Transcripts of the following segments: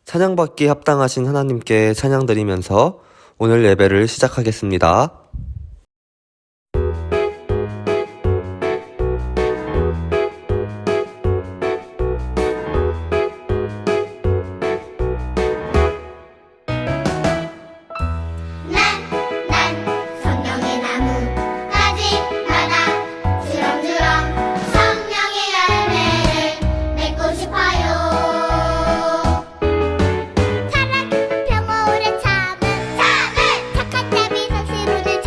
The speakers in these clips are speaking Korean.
찬양받기에 합당하신 하나님께 찬양드리면서 오늘 예배를 시작하겠습니다. 사랑은 평화 오래 참은 착한 자비 성실로는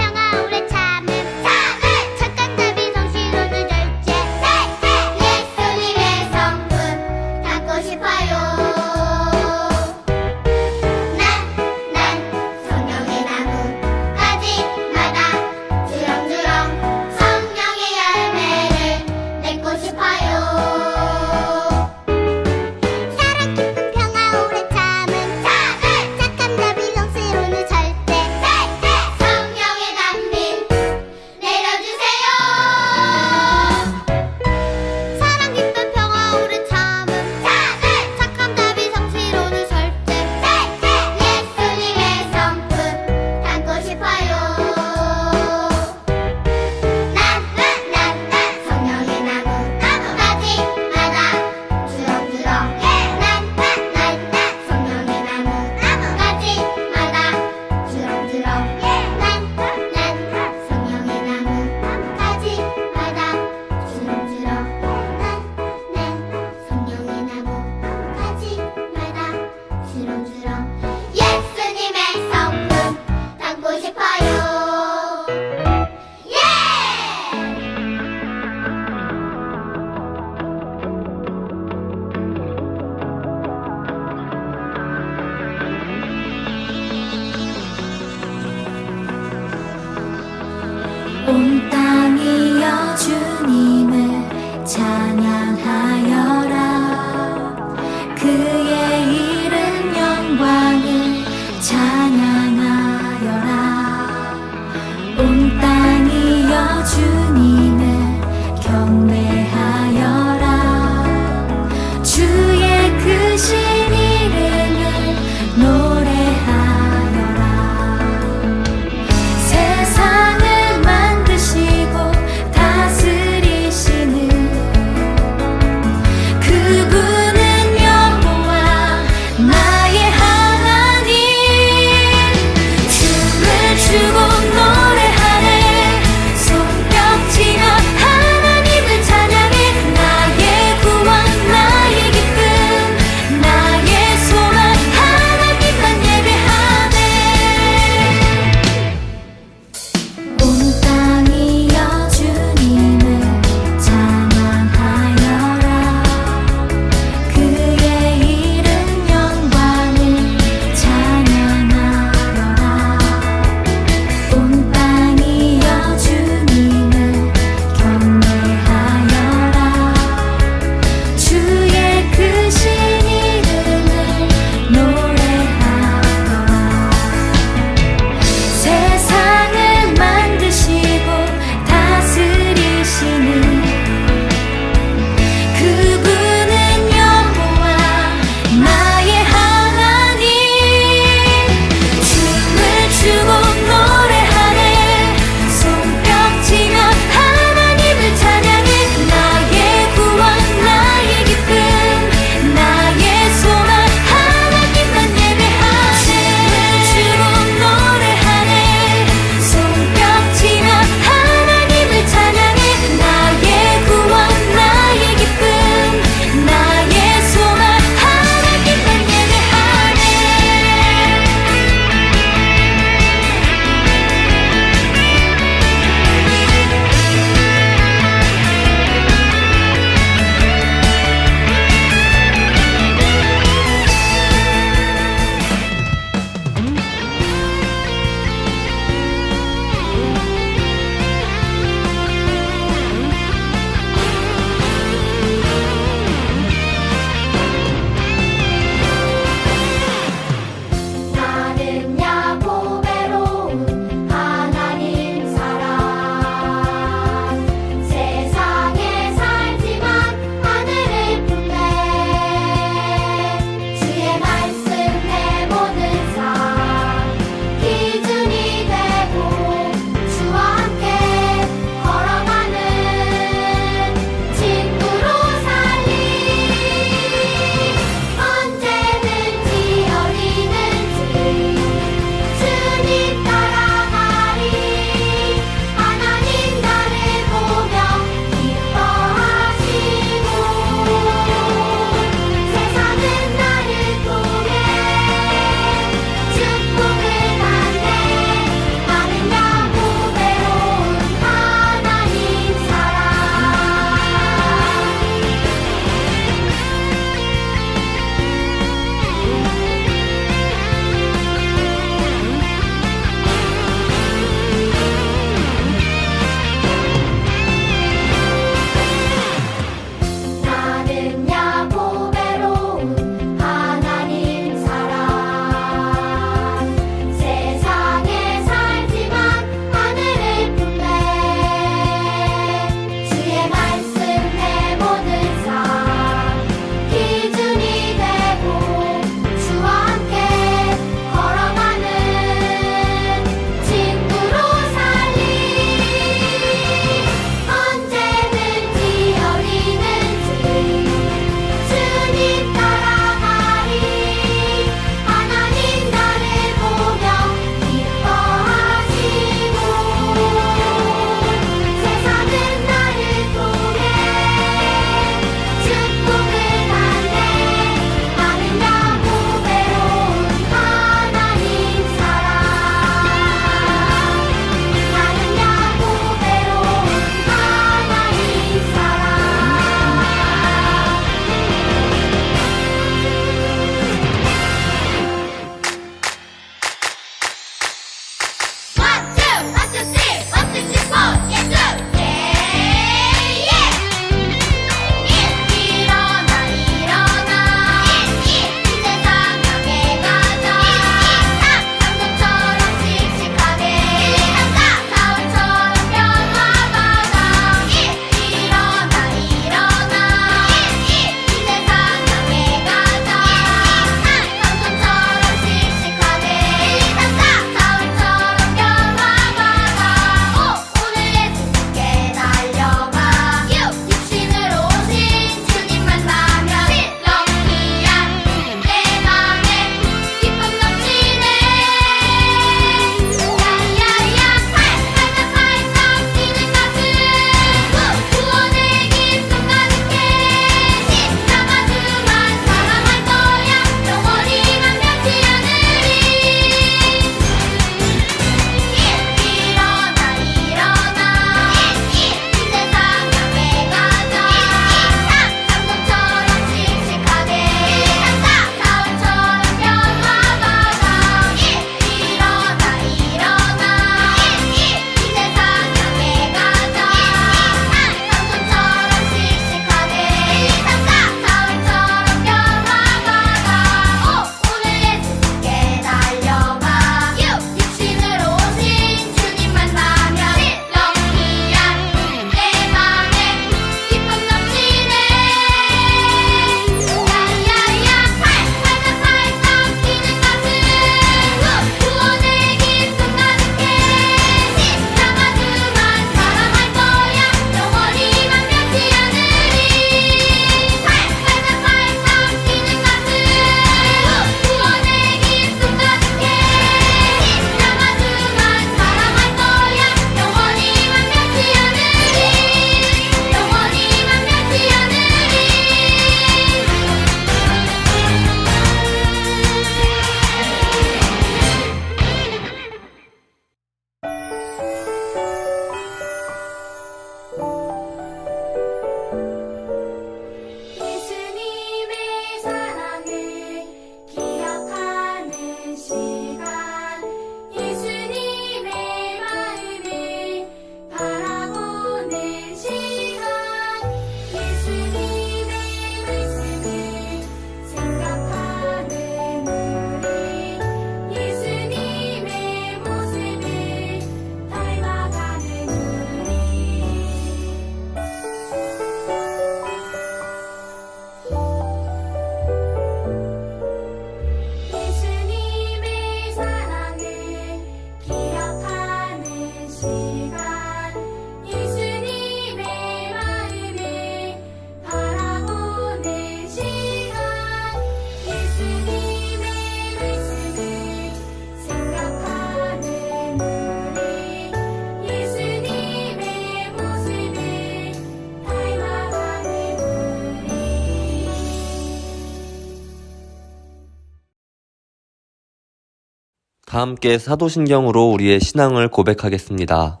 다 함께 사도신경으로 우리의 신앙을 고백하겠습니다.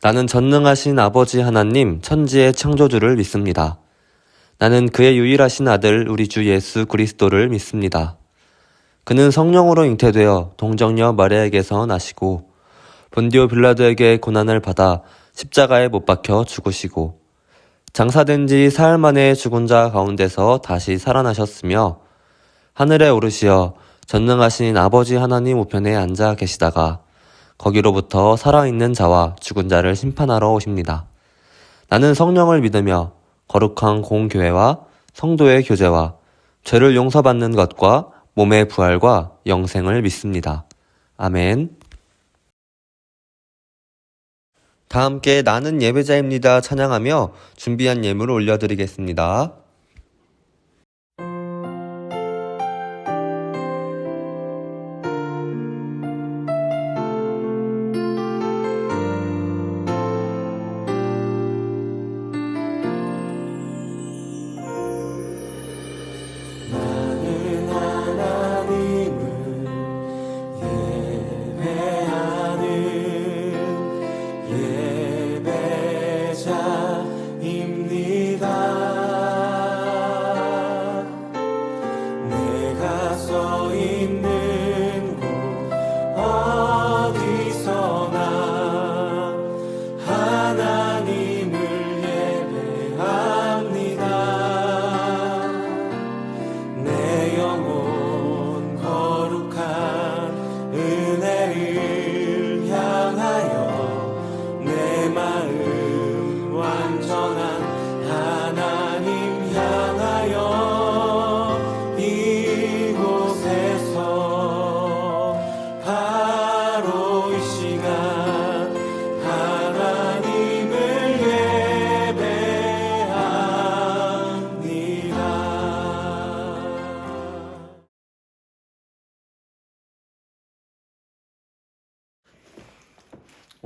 나는 전능하신 아버지 하나님 천지의 창조주를 믿습니다. 나는 그의 유일하신 아들 우리 주 예수 그리스도를 믿습니다. 그는 성령으로 잉태되어 동정녀 마리아에게서 나시고 본디오 빌라도에게 고난을 받아 십자가에 못 박혀 죽으시고 장사된 지 사흘 만에 죽은 자 가운데서 다시 살아나셨으며 하늘에 오르시어 전능하신 아버지 하나님 우편에 앉아 계시다가 거기로부터 살아있는 자와 죽은 자를 심판하러 오십니다. 나는 성령을 믿으며 거룩한 공교회와 성도의 교제와 죄를 용서받는 것과 몸의 부활과 영생을 믿습니다. 아멘. 다 함께 나는 예배자입니다 찬양하며 준비한 예물을 올려드리겠습니다.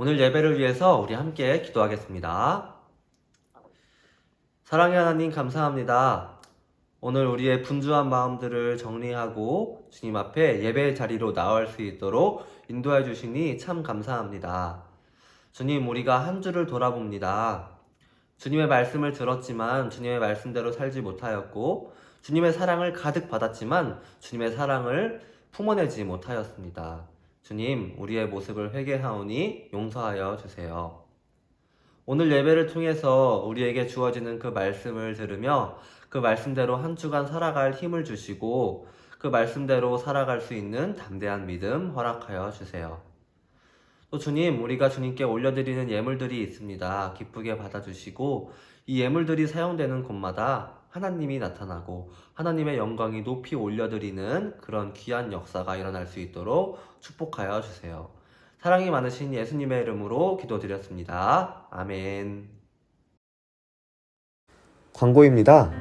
오늘 예배를 위해서 우리 함께 기도하겠습니다. 사랑의 하나님 감사합니다. 오늘 우리의 분주한 마음들을 정리하고 주님 앞에 예배의 자리로 나올 수 있도록 인도해 주시니 참 감사합니다. 주님, 우리가 한 주를 돌아봅니다. 주님의 말씀을 들었지만 주님의 말씀대로 살지 못하였고 주님의 사랑을 가득 받았지만 주님의 사랑을 품어내지 못하였습니다. 주님, 우리의 모습을 회개하오니 용서하여 주세요. 오늘 예배를 통해서 우리에게 주어지는 그 말씀을 들으며 그 말씀대로 한 주간 살아갈 힘을 주시고 그 말씀대로 살아갈 수 있는 담대한 믿음 허락하여 주세요. 또 주님, 우리가 주님께 올려드리는 예물들이 있습니다. 기쁘게 받아주시고 이 예물들이 사용되는 곳마다 하나님이 나타나고 하나님의 영광이 높이 올려드리는 그런 귀한 역사가 일어날 수 있도록 축복하여 주세요. 사랑이 많으신 예수님의 이름으로 기도드렸습니다. 아멘. 광고입니다.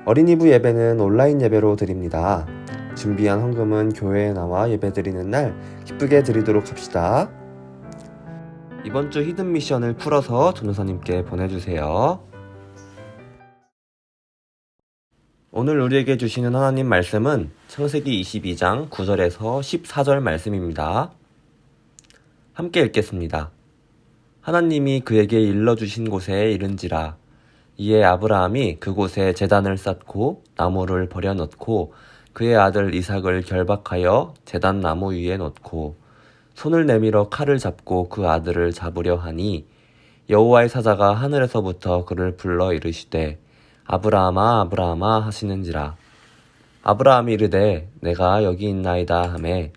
어린이부 예배는 온라인 예배로 드립니다. 준비한 헌금은 교회에 나와 예배드리는 날 기쁘게 드리도록 합시다. 이번 주 히든 미션을 풀어서 전도사님께 보내주세요. 오늘 우리에게 주시는 하나님 말씀은 창세기 22장 9절에서 14절 말씀입니다. 함께 읽겠습니다. 하나님이 그에게 일러주신 곳에 이른지라. 이에 아브라함이 그곳에 제단을 쌓고 나무를 버려놓고 그의 아들 이삭을 결박하여 제단 나무 위에 놓고 손을 내밀어 칼을 잡고 그 아들을 잡으려 하니 여호와의 사자가 하늘에서부터 그를 불러 이르시되 아브라함아 아브라함아 하시는지라. 아브라함이 이르되 내가 여기 있나이다 하매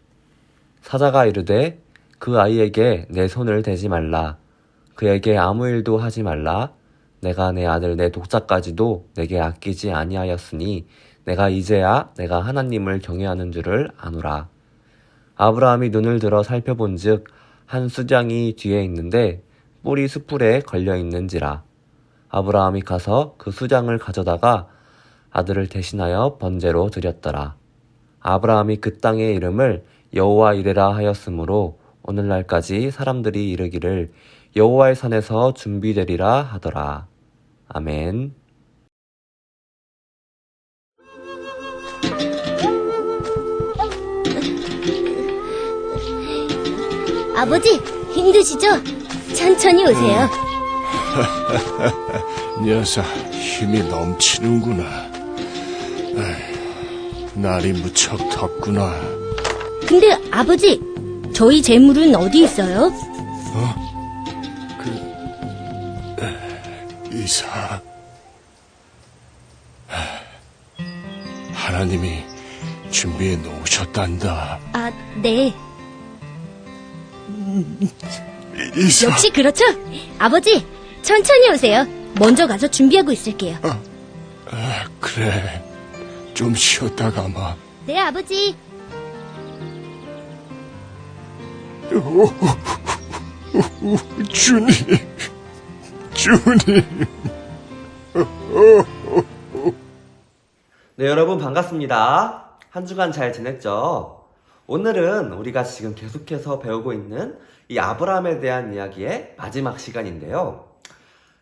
사자가 이르되 그 아이에게 내 손을 대지 말라. 그에게 아무 일도 하지 말라. 내가 내 아들 내 독자까지도 내게 아끼지 아니하였으니 내가 이제야 내가 하나님을 경외하는 줄을 아노라. 아브라함이 눈을 들어 살펴본즉 한 수장이 뒤에 있는데 뿔이 숯불에 걸려 있는지라. 아브라함이 가서 그 수장을 가져다가 아들을 대신하여 번제로 드렸더라. 아브라함이 그 땅의 이름을 여호와 이레라 하였으므로 오늘날까지 사람들이 이르기를 여호와의 산에서 준비되리라 하더라. 아멘. 아버지, 힘드시죠? 천천히 오세요. 녀석 힘이 넘치는구나. 에휴, 날이 무척 덥구나. 근데 아버지, 저희 재물은 어디 있어요? 이사. 하나님이 준비해 놓으셨단다. 아, 네. 이사. 역시 그렇죠? 아버지, 천천히 오세요. 먼저 가서 준비하고 있을게요. 그래. 좀 쉬었다 가마. 네, 아버지. 주님. 주님. 네, 여러분 반갑습니다. 한 주간 잘 지냈죠? 오늘은 우리가 지금 계속해서 배우고 있는 이 아브라함에 대한 이야기의 마지막 시간인데요.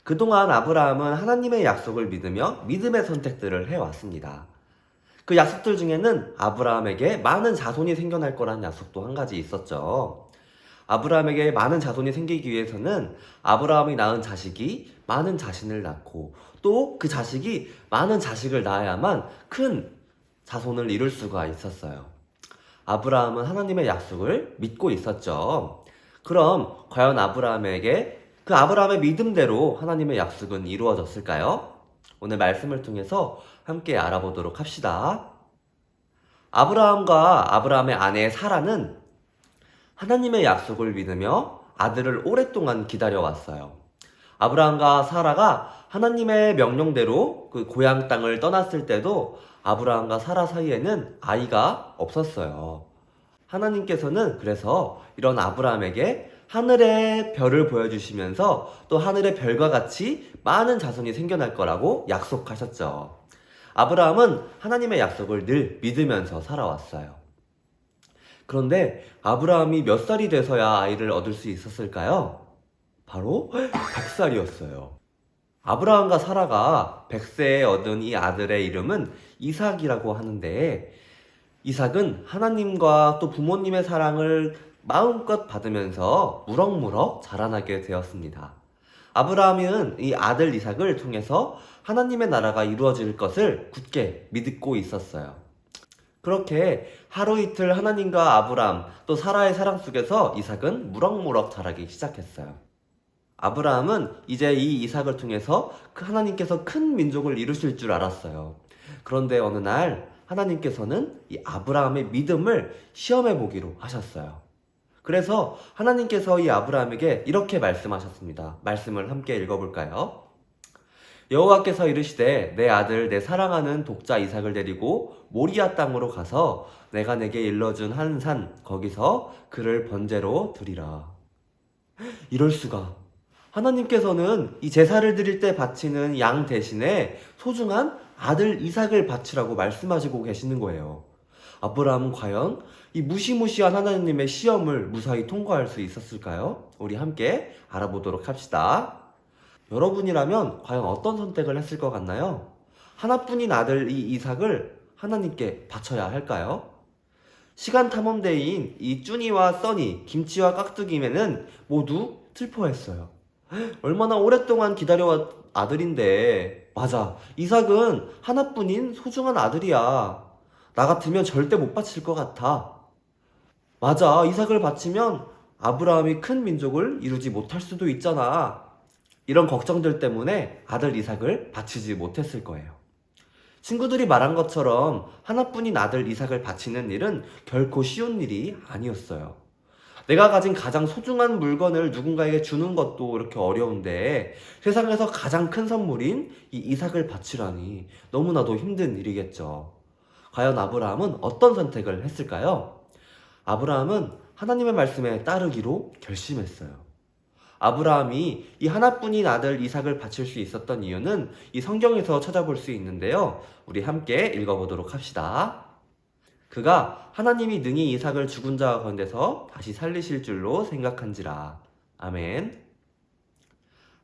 그동안 아브라함은 하나님의 약속을 믿으며 믿음의 선택들을 해왔습니다. 그 약속들 중에는 아브라함에게 많은 자손이 생겨날 거라는 약속도 한 가지 있었죠. 아브라함에게 많은 자손이 생기기 위해서는 아브라함이 낳은 자식이 많은 자신을 낳고 또 그 자식이 많은 자식을 낳아야만 큰 자손을 이룰 수가 있었어요. 아브라함은 하나님의 약속을 믿고 있었죠. 그럼 과연 그 아브라함의 믿음대로 하나님의 약속은 이루어졌을까요? 오늘 말씀을 통해서 함께 알아보도록 합시다. 아브라함과 아브라함의 아내 사라는 하나님의 약속을 믿으며 아들을 오랫동안 기다려왔어요. 아브라함과 사라가 하나님의 명령대로 그 고향 땅을 떠났을 때도 아브라함과 사라 사이에는 아이가 없었어요. 하나님께서는 그래서 이런 아브라함에게 하늘의 별을 보여주시면서 또 하늘의 별과 같이 많은 자손이 생겨날 거라고 약속하셨죠. 아브라함은 하나님의 약속을 늘 믿으면서 살아왔어요. 그런데 아브라함이 몇 살이 돼서야 아이를 얻을 수 있었을까요? 바로 100살이었어요. 아브라함과 사라가 100세에 얻은 이 아들의 이름은 이삭이라고 하는데, 이삭은 하나님과 또 부모님의 사랑을 마음껏 받으면서 무럭무럭 자라나게 되었습니다. 아브라함은 이 아들 이삭을 통해서 하나님의 나라가 이루어질 것을 굳게 믿고 있었어요. 그렇게 하루 이틀 하나님과 아브라함 또 사라의 사랑 속에서 이삭은 무럭무럭 자라기 시작했어요. 아브라함은 이제 이 이삭을 통해서 하나님께서 큰 민족을 이루실 줄 알았어요. 그런데 어느 날 하나님께서는 이 아브라함의 믿음을 시험해 보기로 하셨어요. 그래서 하나님께서 이 아브라함에게 이렇게 말씀하셨습니다. 말씀을 함께 읽어볼까요? 여호와께서 이르시되 내 아들 내 사랑하는 독자 이삭을 데리고 모리아 땅으로 가서 내가 내게 일러준 한 산 거기서 그를 번제로 드리라. 이럴 수가. 하나님께서는 이 제사를 드릴 때 바치는 양 대신에 소중한 아들 이삭을 바치라고 말씀하시고 계시는 거예요. 아브라함은 과연 이 무시무시한 하나님의 시험을 무사히 통과할 수 있었을까요? 우리 함께 알아보도록 합시다. 여러분이라면 과연 어떤 선택을 했을 것 같나요? 하나뿐인 아들 이 이삭을 하나님께 바쳐야 할까요? 시간 탐험대인 이 쭈니와 써니, 김치와 깍두기맨은 모두 슬퍼했어요. 얼마나 오랫동안 기다려온 아들인데, 맞아, 이삭은 하나뿐인 소중한 아들이야. 나 같으면 절대 못 바칠 것 같아. 맞아, 이삭을 바치면 아브라함이 큰 민족을 이루지 못할 수도 있잖아. 이런 걱정들 때문에 아들 이삭을 바치지 못했을 거예요. 친구들이 말한 것처럼 하나뿐인 아들 이삭을 바치는 일은 결코 쉬운 일이 아니었어요. 내가 가진 가장 소중한 물건을 누군가에게 주는 것도 이렇게 어려운데 세상에서 가장 큰 선물인 이 이삭을 바치라니 너무나도 힘든 일이겠죠. 과연 아브라함은 어떤 선택을 했을까요? 아브라함은 하나님의 말씀에 따르기로 결심했어요. 아브라함이 이 하나뿐인 아들 이삭을 바칠 수 있었던 이유는 이 성경에서 찾아볼 수 있는데요. 우리 함께 읽어보도록 합시다. 그가 하나님이 능히 이삭을 죽은 자 가운데서 다시 살리실 줄로 생각한지라. 아멘.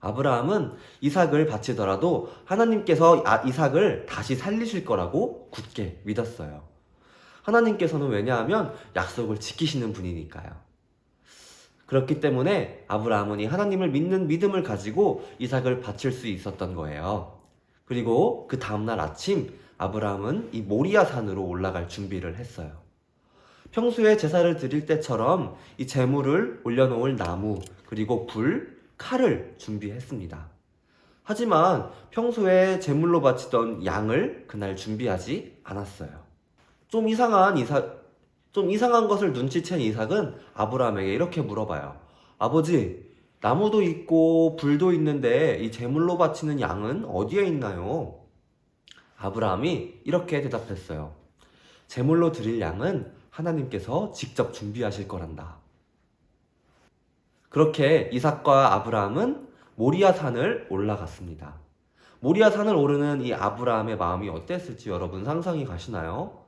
아브라함은 이삭을 바치더라도 하나님께서 이삭을 다시 살리실 거라고 굳게 믿었어요. 하나님께서는 왜냐하면 약속을 지키시는 분이니까요. 그렇기 때문에 아브라함은 이 하나님을 믿는 믿음을 가지고 이삭을 바칠 수 있었던 거예요. 그리고 그 다음날 아침 아브라함은 이 모리아 산으로 올라갈 준비를 했어요. 평소에 제사를 드릴 때처럼 이 제물을 올려놓을 나무, 그리고 불, 칼을 준비했습니다. 하지만 평소에 제물로 바치던 양을 그날 준비하지 않았어요. 좀 이상한 것을 눈치챈 이삭은 아브라함에게 이렇게 물어봐요. 아버지, 나무도 있고 불도 있는데 이 제물로 바치는 양은 어디에 있나요? 아브라함이 이렇게 대답했어요. 제물로 드릴 양은 하나님께서 직접 준비하실 거란다. 그렇게 이삭과 아브라함은 모리아 산을 올라갔습니다. 모리아 산을 오르는 이 아브라함의 마음이 어땠을지 여러분 상상이 가시나요?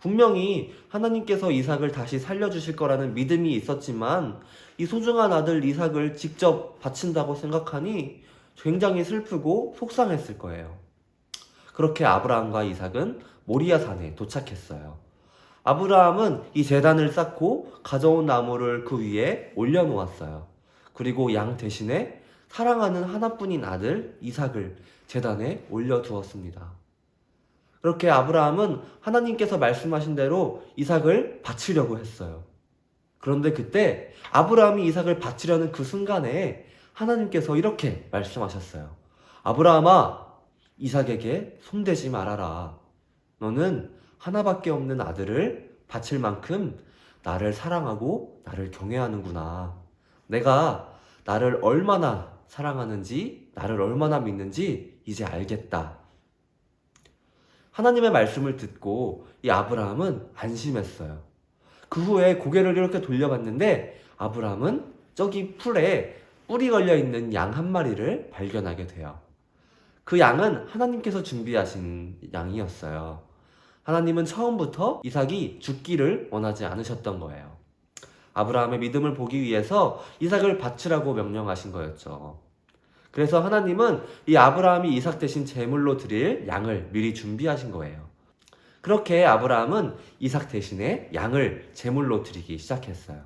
분명히 하나님께서 이삭을 다시 살려주실 거라는 믿음이 있었지만 이 소중한 아들 이삭을 직접 바친다고 생각하니 굉장히 슬프고 속상했을 거예요. 그렇게 아브라함과 이삭은 모리아 산에 도착했어요. 아브라함은 이 제단을 쌓고 가져온 나무를 그 위에 올려놓았어요. 그리고 양 대신에 사랑하는 하나뿐인 아들 이삭을 제단에 올려두었습니다. 그렇게 아브라함은 하나님께서 말씀하신 대로 이삭을 바치려고 했어요. 그런데 그때 아브라함이 이삭을 바치려는 그 순간에 하나님께서 이렇게 말씀하셨어요. 아브라함아, 이삭에게 손대지 말아라. 너는 하나밖에 없는 아들을 바칠 만큼 나를 사랑하고 나를 경외하는구나. 내가 나를 얼마나 사랑하는지, 나를 얼마나 믿는지 이제 알겠다. 하나님의 말씀을 듣고 이 아브라함은 안심했어요. 그 후에 고개를 이렇게 돌려봤는데 아브라함은 저기 풀에 뿔이 걸려있는 양 한 마리를 발견하게 돼요. 그 양은 하나님께서 준비하신 양이었어요. 하나님은 처음부터 이삭이 죽기를 원하지 않으셨던 거예요. 아브라함의 믿음을 보기 위해서 이삭을 바치라고 명령하신 거였죠. 그래서 하나님은 이 아브라함이 이삭 대신 제물로 드릴 양을 미리 준비하신 거예요. 그렇게 아브라함은 이삭 대신에 양을 제물로 드리기 시작했어요.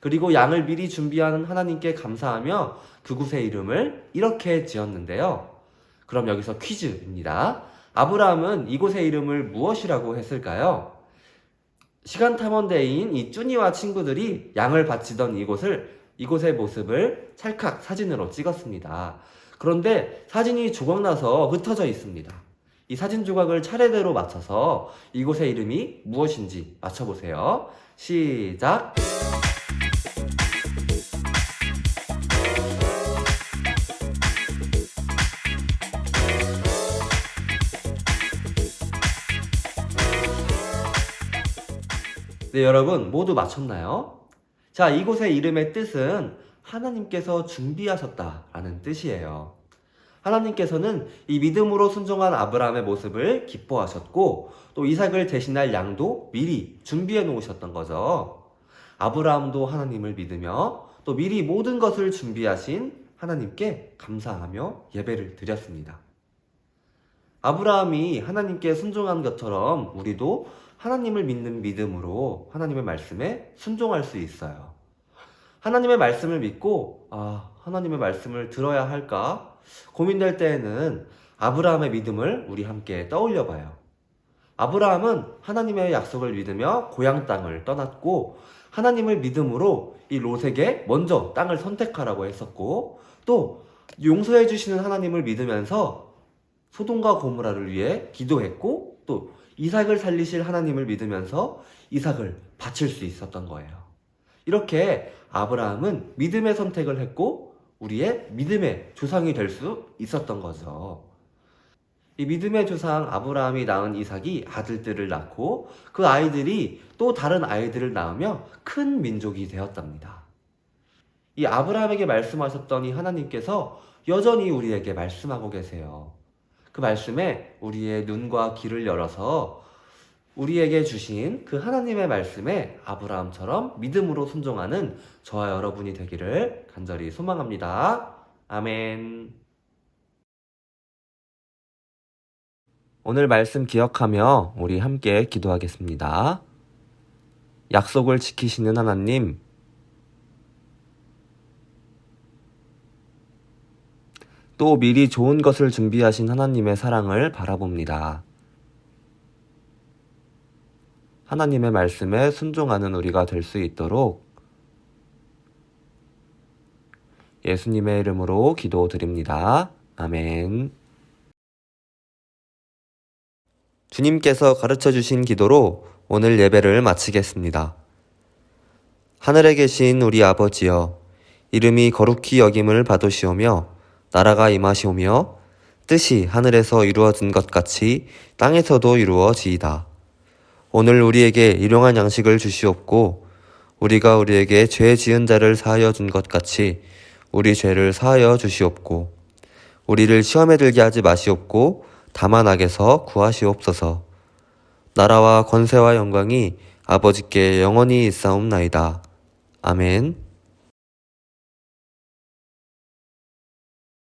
그리고 양을 미리 준비하는 하나님께 감사하며 그곳의 이름을 이렇게 지었는데요. 그럼 여기서 퀴즈입니다. 아브라함은 이곳의 이름을 무엇이라고 했을까요? 시간탐험대인 이 쭈니와 친구들이 양을 바치던 이곳의 모습을 찰칵 사진으로 찍었습니다. 그런데 사진이 조각나서 흩어져 있습니다. 이 사진 조각을 차례대로 맞춰서 이곳의 이름이 무엇인지 맞춰보세요. 시작! 네, 여러분 모두 맞췄나요? 자, 이곳의 이름의 뜻은 하나님께서 준비하셨다라는 뜻이에요. 하나님께서는 이 믿음으로 순종한 아브라함의 모습을 기뻐하셨고 또 이삭을 대신할 양도 미리 준비해 놓으셨던 거죠. 아브라함도 하나님을 믿으며 또 미리 모든 것을 준비하신 하나님께 감사하며 예배를 드렸습니다. 아브라함이 하나님께 순종한 것처럼 우리도 하나님을 믿는 믿음으로 하나님의 말씀에 순종할 수 있어요. 하나님의 말씀을 믿고 하나님의 말씀을 들어야 할까 고민될 때에는 아브라함의 믿음을 우리 함께 떠올려 봐요. 아브라함은 하나님의 약속을 믿으며 고향 땅을 떠났고 하나님을 믿음으로 이 롯에게 먼저 땅을 선택하라고 했었고 또 용서해 주시는 하나님을 믿으면서 소돔과 고모라를 위해 기도했고 또 이삭을 살리실 하나님을 믿으면서 이삭을 바칠 수 있었던 거예요. 이렇게 아브라함은 믿음의 선택을 했고 우리의 믿음의 조상이 될 수 있었던 거죠. 이 믿음의 조상 아브라함이 낳은 이삭이 아들들을 낳고 그 아이들이 또 다른 아이들을 낳으며 큰 민족이 되었답니다. 이 아브라함에게 말씀하셨던 이 하나님께서 여전히 우리에게 말씀하고 계세요. 그 말씀에 우리의 눈과 귀를 열어서 우리에게 주신 그 하나님의 말씀에 아브라함처럼 믿음으로 순종하는 저와 여러분이 되기를 간절히 소망합니다. 아멘. 오늘 말씀 기억하며 우리 함께 기도하겠습니다. 약속을 지키시는 하나님, 또 미리 좋은 것을 준비하신 하나님의 사랑을 바라봅니다. 하나님의 말씀에 순종하는 우리가 될 수 있도록 예수님의 이름으로 기도드립니다. 아멘. 주님께서 가르쳐 주신 기도로 오늘 예배를 마치겠습니다. 하늘에 계신 우리 아버지여, 이름이 거룩히 여김을 받으시오며 나라가 임하시오며 뜻이 하늘에서 이루어진 것 같이 땅에서도 이루어지이다. 오늘 우리에게 일용할 양식을 주시옵고 우리가 우리에게 죄 지은 자를 사하여 준 것 같이 우리 죄를 사하여 주시옵고 우리를 시험에 들게 하지 마시옵고 다만 악에서 구하시옵소서. 나라와 권세와 영광이 아버지께 영원히 있사옵나이다. 아멘.